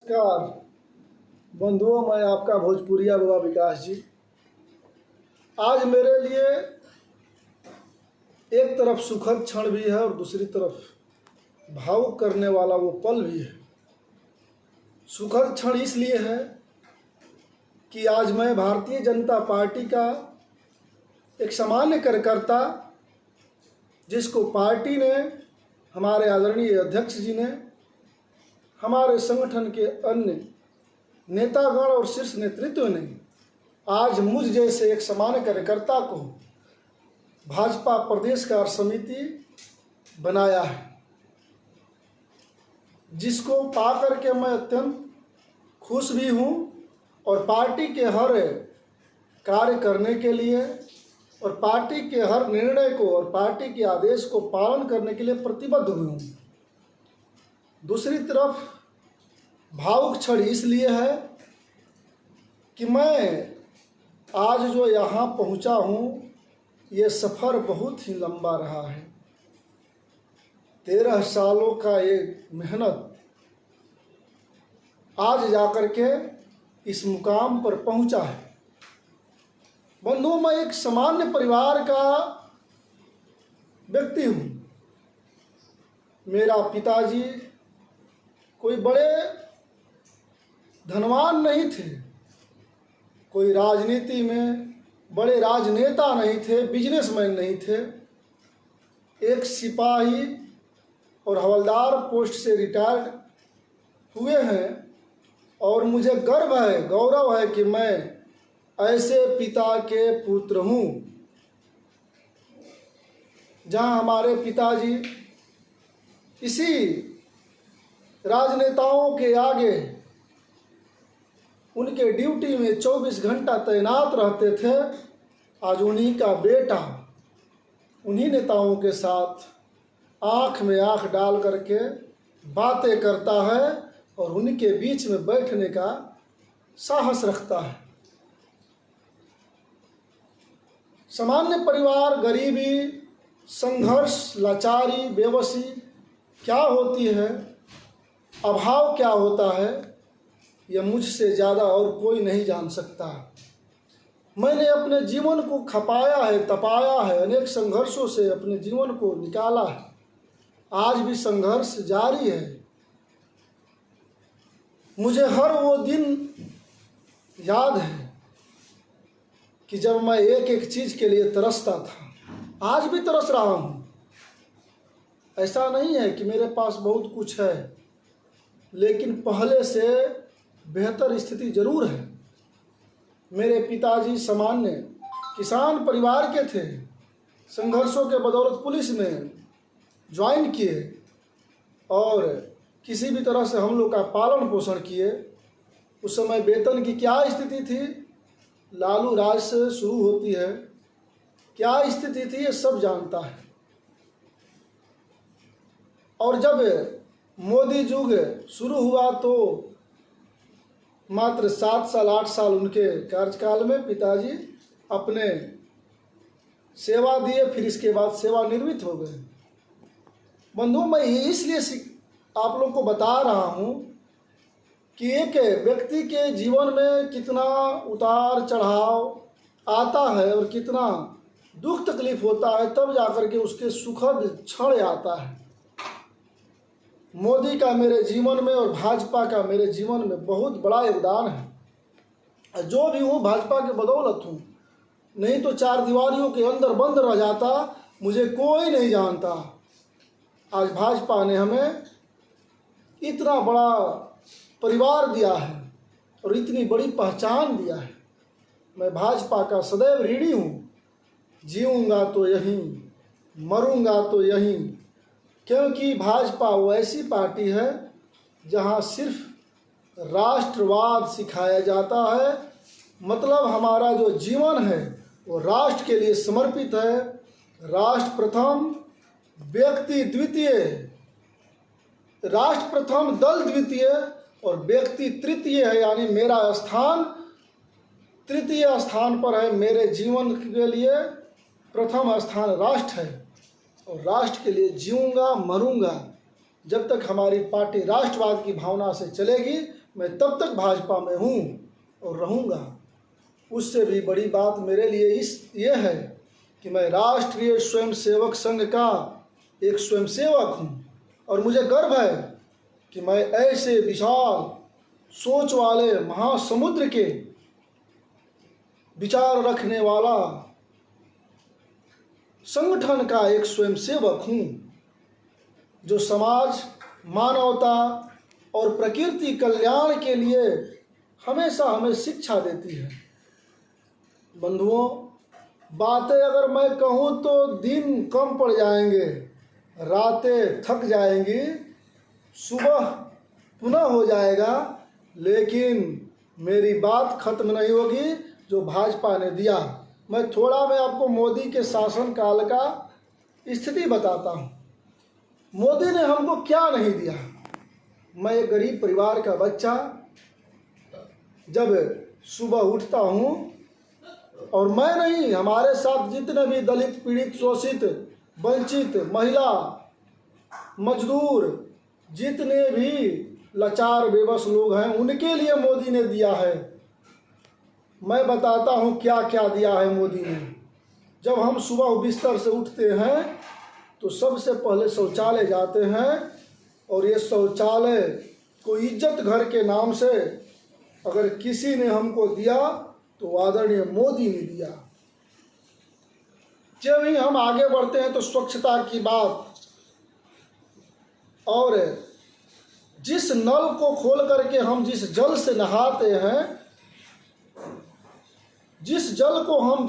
नमस्कार बंधुओं, मैं आपका भोजपुरिया बाबा विकास जी। आज मेरे लिए एक तरफ सुखद क्षण भी है और दूसरी तरफ भावुक करने वाला वो पल भी है। सुखद क्षण इसलिए है कि आज मैं भारतीय जनता पार्टी का एक सामान्य कार्यकर्ता, जिसको पार्टी ने, हमारे आदरणीय अध्यक्ष जी ने, हमारे संगठन के अन्य नेतागण और शीर्ष नेतृत्व ने आज मुझ जैसे एक सामान्य कार्यकर्ता को भाजपा प्रदेश कार्य समिति बनाया है, जिसको पाकर के मैं अत्यंत खुश भी हूँ और पार्टी के हर कार्य करने के लिए और पार्टी के हर निर्णय को और पार्टी के आदेश को पालन करने के लिए प्रतिबद्ध हुई हूँ। दूसरी तरफ भावुक क्षण इसलिए है कि मैं आज जो यहाँ पहुँचा हूँ, ये सफ़र बहुत ही लंबा रहा है। 13 सालों का ये मेहनत आज जाकर के इस मुकाम पर पहुँचा है। बंधुओं, मैं एक सामान्य परिवार का व्यक्ति हूँ। मेरा पिताजी कोई बड़े धनवान नहीं थे, कोई राजनीति में बड़े राजनेता नहीं थे, बिजनेसमैन नहीं थे। एक सिपाही और हवलदार पोस्ट से रिटायर्ड हुए हैं और मुझे गर्व है, गौरव है कि मैं ऐसे पिता के पुत्र हूँ। जहाँ हमारे पिताजी इसी राजनेताओं के आगे उनके ड्यूटी में 24 घंटा तैनात रहते थे, आज उन्हीं का बेटा उन्हीं नेताओं के साथ आँख में आँख डाल करके बातें करता है और उनके बीच में बैठने का साहस रखता है। सामान्य परिवार, गरीबी, संघर्ष, लाचारी, बेबसी क्या होती है, अभाव क्या होता है, यह मुझसे ज़्यादा और कोई नहीं जान सकता। मैंने अपने जीवन को खपाया है, तपाया है, अनेक संघर्षों से अपने जीवन को निकाला है। आज भी संघर्ष जारी है। मुझे हर वो दिन याद है कि जब मैं एक एक चीज़ के लिए तरसता था। आज भी तरस रहा हूँ। ऐसा नहीं है कि मेरे पास बहुत कुछ है, लेकिन पहले से बेहतर स्थिति जरूर है। मेरे पिताजी सामान्य किसान परिवार के थे, संघर्षों के बदौलत पुलिस में ज्वाइन किए और किसी भी तरह से हम लोग का पालन पोषण किए। उस समय वेतन की क्या स्थिति थी, लालू राज से शुरू होती है, क्या स्थिति थी, ये सब जानता है। और जब मोदी युग शुरू हुआ तो मात्र 7 साल 8 साल उनके कार्यकाल में पिताजी अपने सेवा दिए, फिर इसके बाद सेवानिवृत्त हो गए। बंधुओं, मैं इसलिए आप लोग को बता रहा हूँ कि एक व्यक्ति के जीवन में कितना उतार चढ़ाव आता है और कितना दुख तकलीफ होता है, तब जाकर के उसके सुखद क्षण आता है। मोदी का मेरे जीवन में और भाजपा का मेरे जीवन में बहुत बड़ा योगदान है। जो भी हूँ भाजपा के बदौलत हूँ, नहीं तो 4 दीवारियों के अंदर बंद रह जाता, मुझे कोई नहीं जानता। आज भाजपा ने हमें इतना बड़ा परिवार दिया है और इतनी बड़ी पहचान दिया है। मैं भाजपा का सदैव ऋणी हूँ। जीऊँगा तो यहीं, मरूँगा तो यहीं, क्योंकि भाजपा वो ऐसी पार्टी है जहाँ सिर्फ राष्ट्रवाद सिखाया जाता है। मतलब हमारा जो जीवन है वो राष्ट्र के लिए समर्पित है। राष्ट्र प्रथम, व्यक्ति द्वितीय, राष्ट्र प्रथम, दल द्वितीय और व्यक्ति तृतीय है। यानी मेरा स्थान तृतीय स्थान पर है। मेरे जीवन के लिए प्रथम स्थान राष्ट्र है और राष्ट्र के लिए जीऊँगा, मरूँगा। जब तक हमारी पार्टी राष्ट्रवाद की भावना से चलेगी, मैं तब तक भाजपा में हूँ और रहूँगा। उससे भी बड़ी बात मेरे लिए ये है कि मैं राष्ट्रीय स्वयंसेवक संघ का एक स्वयंसेवक हूँ और मुझे गर्व है कि मैं ऐसे विशाल सोच वाले महासमुद्र के विचार रखने वाला संगठन का एक स्वयंसेवक हूँ जो समाज, मानवता और प्रकृति कल्याण के लिए हमेशा हमें शिक्षा देती है। बंधुओं, बातें अगर मैं कहूँ तो दिन कम पड़ जाएंगे, रातें थक जाएंगी, सुबह पुनः हो जाएगा, लेकिन मेरी बात खत्म नहीं होगी जो भाजपा ने दिया। मैं आपको मोदी के शासनकाल का स्थिति बताता हूँ। मोदी ने हमको क्या नहीं दिया। मैं एक गरीब परिवार का बच्चा, जब सुबह उठता हूँ और मैं नहीं, हमारे साथ जितने भी दलित, पीड़ित, शोषित, वंचित, महिला, मजदूर, जितने भी लाचार बेबस लोग हैं, उनके लिए मोदी ने दिया है। मैं बताता हूँ क्या क्या दिया है मोदी ने। जब हम सुबह बिस्तर से उठते हैं तो सबसे पहले शौचालय जाते हैं और ये शौचालय को इज्जत घर के नाम से अगर किसी ने हमको दिया तो आदरणीय मोदी ने दिया। जब ही हम आगे बढ़ते हैं तो स्वच्छता की बात, और जिस नल को खोल करके हम जिस जल से नहाते हैं, जिस जल को हम